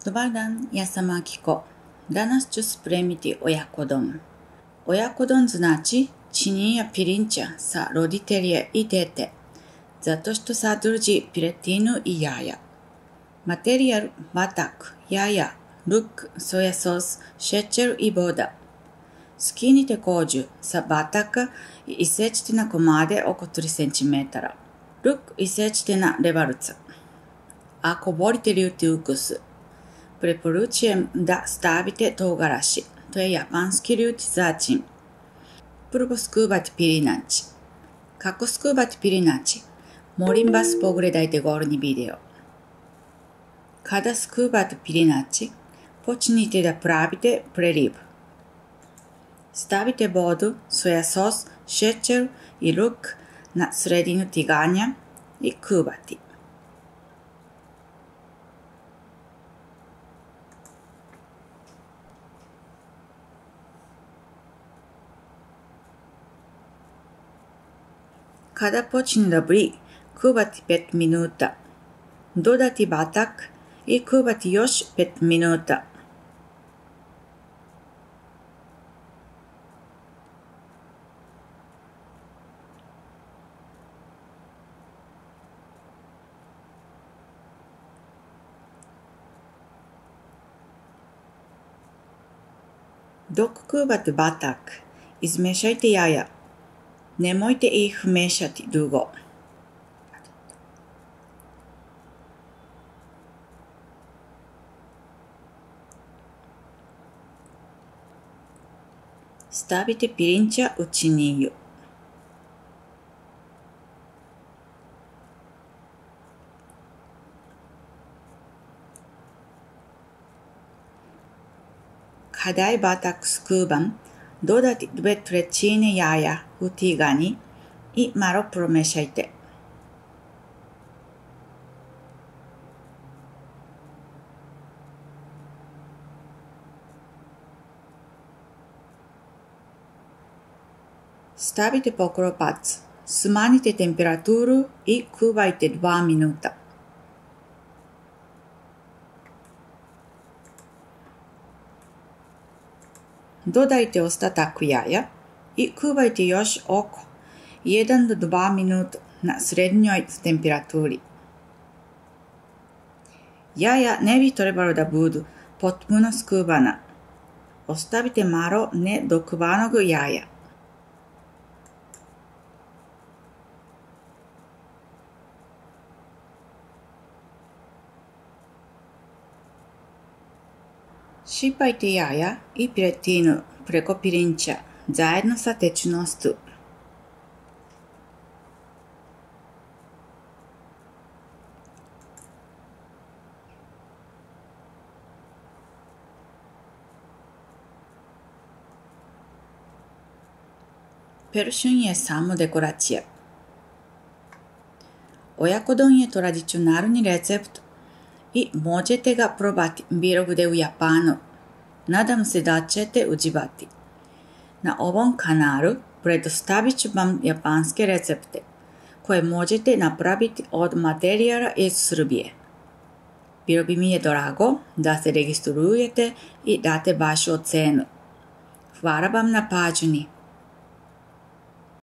Dobar dan, ja sam Akiko. Danas ću spremiti oyakodon. Oyakodon znači činjenja pirinča sa roditelje i dete, zato što sadrži piletinu i jaja. Materijal batak, jaja, luk, soja sos, šećer i voda. Skinite kođu sa bataka i isečite na komade oko 3 cm. Luk isečite na rebarca. Ako volite ljuti ukus, preporučujem da stavite togarashi. To je japanski ljuti začin. Prvo skubati pirinač. Kako skubati pirinač? Molim vas pogledajte gornji video. Kada skubate pirinač, počnite da pravite preliv. Stavite vodu, soja sos, šećer i luk na sredinu tiganja i kubati. Kada počne da vri, kubati 5 minuta. Dodati batak i kubati još 5 minuta. Dok kubate batak, izmešajte jaja. Nemojte ih mešati dugo. Stavite pirinča u činiju. Kada je batak skuban, dodati 2/3 jaja u tigani i malo promešajte. Stavite pokropac, smanjite temperaturu i kuvajte 2 minuta. Dodajte ostatak jaja i kuvajte još oko 1 do 2 minuta na srednjoj temperaturi. Jaja ne bi trebalo da budu potpuno skubana. Ostavite malo nedokuvanog jaja. Sipajte jaja i piletinu preko pirinča zajedno sa tečnošću. Peršun je samo dekoracija. Oyakodon je tradicionalni recept i možete ga probati bilo gde u Japanu. Nadam se da ćete uživati. Na ovom kanalu predstavit ću vam japanske recepte koje možete napraviti od materijala iz Srbije. Bilo bi mi je drago da se registrujete i date vašu ocenu. Hvala vam na pažnji.